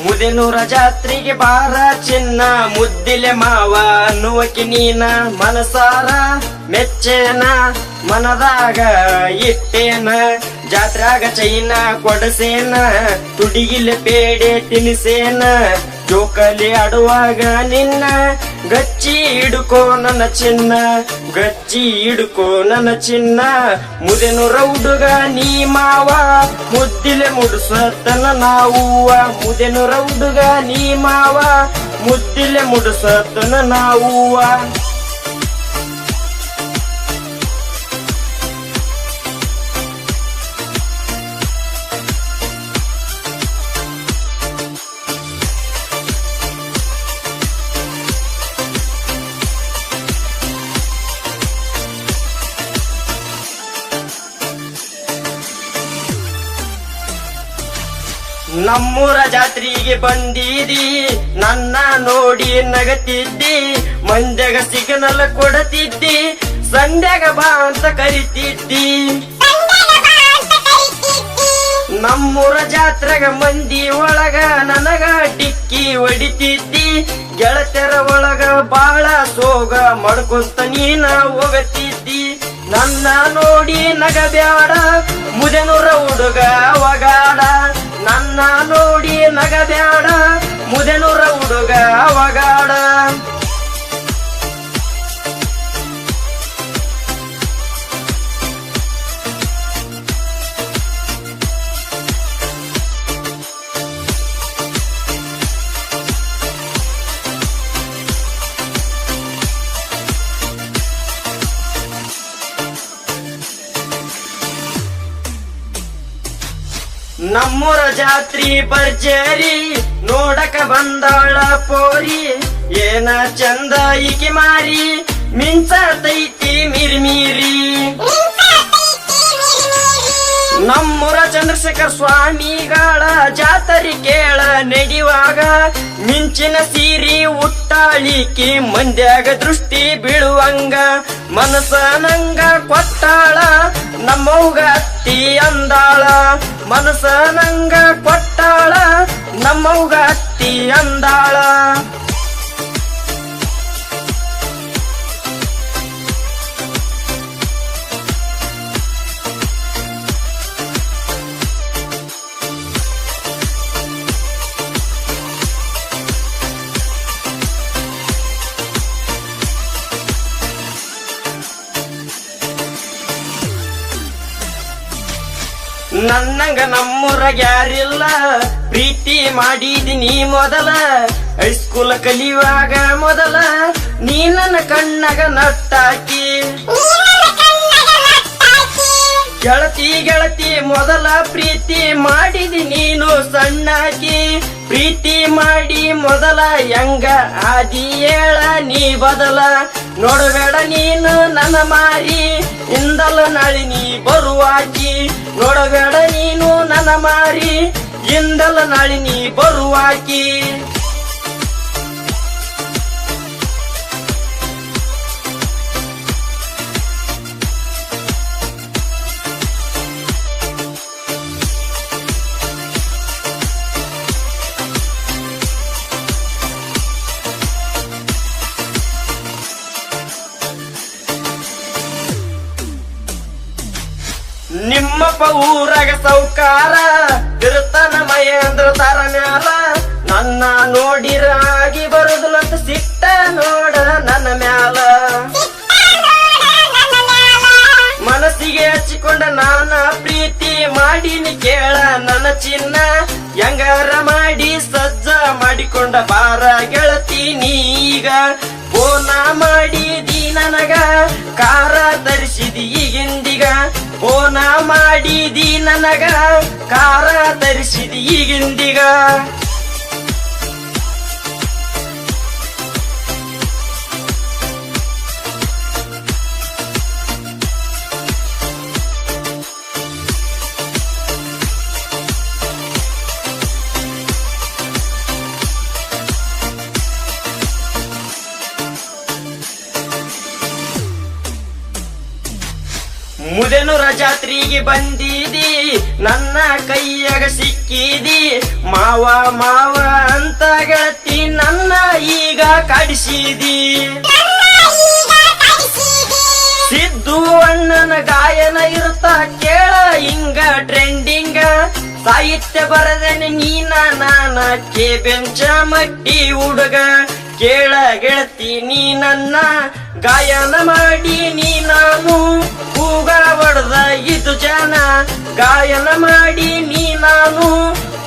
ಮುದೇನೂರ ಜಾತ್ರೆಗೆ ಬಾರ ಚಿನ್ನ ಮುದ್ದಿಲೆ ಮಾವ ಅನ್ನುವಕಿ ನೀನ ಮನಸಾರ ಮೆಚ್ಚೇನ ಮನದಾಗ ಇಟ್ಟೇನ ಜಾತ್ರಾಗ ಚೈನ ಕೊಡಸೇನ ತುಡಿಗಿಲೆ ಪೇಡೆ ತಿನಿಸೇನ ಜೋಕಲಿ ಆಡುವಾಗ ನಿನ್ನ ಗಚ್ಚಿ ಹಿಡ್ಕೋ ನನ್ನ ಚಿನ್ನ ಗಚ್ಚಿ ಹಿಡ್ಕೋ ನನ್ನ ಚಿನ್ನ ಮುದೇನೂರ ಹುಡುಗ ನೀ ಮಾವ ಮುದ್ದಿಲೆ ಮುಡ್ಸತನ ನಾವುವ ಮುದೇನೂರ ಹುಡುಗ ನೀ ಮಾವ ಮುದ್ದಿಲೆ ಮುಡ್ಸತನ ನಾವುವ ನಮ್ಮೂರ ಜಾತ್ರೆಗೆ ಬಂದಿದಿ ನನ್ನ ನೋಡಿ ನಗತಿದ್ದಿ ಮಂದ್ಯಾಗ ಸಿಗ್ನಲ್ ಕೊಡತಿದ್ದಿ ಸಂಧ್ಯಾಗ ಬಾ ಅಂತ ಕರಿತಿದ್ದಿ ನಮ್ಮೂರ ಜಾತ್ರೆಗ ಮಂದಿ ಒಳಗ ನನಗ ಡಿಕ್ಕಿ ಹೊಡಿತಿದ್ದಿ ಗೆಳತರ ಒಳಗ ಬಾಳ ಸೋಗ ಮಾಡ್ಕೊಂತ ನೀನ ಹೋಗತಿದ್ದಿ ನನ್ನ ನೋಡಿ ನಗಬ್ಯಾಡ ಮುದೇನೂರ ಹುಡುಗ ಅವಗಾಡ ನನ್ನ ನೋಡಿ ನಗಬ್ಯಾಡ ಮುದೇನೂರ ಹುಡುಗ ಅವಗಾಡ ನಮ್ಮೂರ ಜಾತ್ರಿ ಭರ್ಜರಿ ನೋಡಕ ಬಂದಾಳ ಪೋರಿ ಏನ ಚಂದ ಈಕಿ ಮಾರಿ ಮಿಂಚತೈತಿ ಮಿರ್ಮೀರಿ ನಮ್ಮೂರ ಚಂದ್ರಶೇಖರ್ ಸ್ವಾಮಿಗಳ ಜಾತರಿ ಕೇಳ ನಡೆಯುವಾಗ ಮಿಂಚಿನ ಸೀರಿ ಉಟ್ಟಾಳಿಕಿ ಮಂದ್ಯಾಗ ದೃಷ್ಟಿ ಬೀಳುವಂಗ ಮನಸ ನಂಗ ಕೊಟ್ಟಾಳ ನಮ್ಮವ್ಗ ಅತ್ತಿ ಅಂದಾಳ ಮನಸ ನಂಗ ಕೊಟ್ಟಾಳ ನಮ್ಮವ್ಗ ಅತ್ತಿ ಅಂದಾಳ ನನ್ನಂಗ ನಮ್ಮೂರಾಗ ಯಾರಿಲ್ಲ ಪ್ರೀತಿ ಮಾಡಿದಿನಿ ಮೊದಲ ಹೈಸ್ಕೂಲ್ ಕಲಿಯುವಾಗ ಮೊದಲ ನೀ ನನ್ನ ಕಣ್ಣಗ ನಟ್ಟಾಕಿ ಗೆಳತಿ ಗೆಳತಿ ಮೊದಲ ಪ್ರೀತಿ ಮಾಡಿದಿ ನೀನು ಸಣ್ಣಾಕಿ ಪ್ರೀತಿ ಮಾಡಿ ಮೊದಲ ಹೆಂಗ ಆದಿ ಹೇಳ ನೀ ಬದಲ ನೋಡಬೇಡ ನೀನು ನನ್ನ ಮಾರಿ ಇಂದಲ ನಾಳಿ ನೀ ಬರುವಾಕಿ ನೋಡಬೇಡ ನೀನು ನನ್ನ ಮಾರಿ ಇಂದಲ ನಾಳಿ ನೀ ಬರುವಾಕಿ ನಿಮ್ಮಪ್ಪ ಊರಾಗ ಸೌಕಾರ ತಿರುತನ ಮಹೇಂದ್ರ ತರ ಮ್ಯಾಲ ನನ್ನ ನೋಡಿರಾಗಿ ಬರುದಿಲ್ಲಂತ ಸಿಟ್ಟ ನೋಡ ನನ್ನ ಮ್ಯಾಲ ಮನಸ್ಸಿಗೆ ಹಚ್ಚಿಕೊಂಡ ನಾನ ಪ್ರೀತಿ ಮಾಡಿನಿ ಕೇಳ ನನ್ನ ಚಿನ್ನ ಹೆಂಗಾರ ಮಾಡಿ ಸಜ್ಜ ಮಾಡಿಕೊಂಡ ಬಾರ ಗೆಳತಿ ನೀಗ ಫೋನ ಮಾಡಿದಿ ನನಗ ಕಾರ ತರಿಸಿದಿ ಈಗಿಂದಿಗ ಫೋನ ಮಾಡಿದಿ ನನಗ ಕಾರ ತರಿಸಿದಿ ಈಗಿಂದಿಗ ಮುದೇನೂರ ಜಾತ್ರೆಗೆ ಬಂದಿದಿ ನನ್ನ ಕೈಯಾಗ ಸಿಕ್ಕಿದಿ ಮಾವ ಮಾವ ಅಂತ ಗೆಳತಿ ನನ್ನ ಈಗ ಕಾಡಿಸಿದಿ ಸಿದ್ದು ಅಣ್ಣನ ಗಾಯನ ಇರುತ್ತ ಕೇಳ ಹಿಂಗ ಟ್ರೆಂಡಿಂಗ ಸಾಹಿತ್ಯ ಬರದೇನೆ ನೀನ ನಾನ ಕೆ ಬೆಂಚ ಮಟ್ಟಿ ಹುಡುಗ ಕೇಳ ಗೆಳತಿ ನೀ ನನ್ನ ಗಾಯನ ಮಾಡಿ ನೀ ನಾನು ಕೂಗ ಹೊಡೆದ ಇದು ಜನ ಗಾಯನ ಮಾಡಿ ನೀ ನಾನು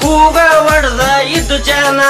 ಕೂಗ ಹೊಡೆದ ಇದು ಜನ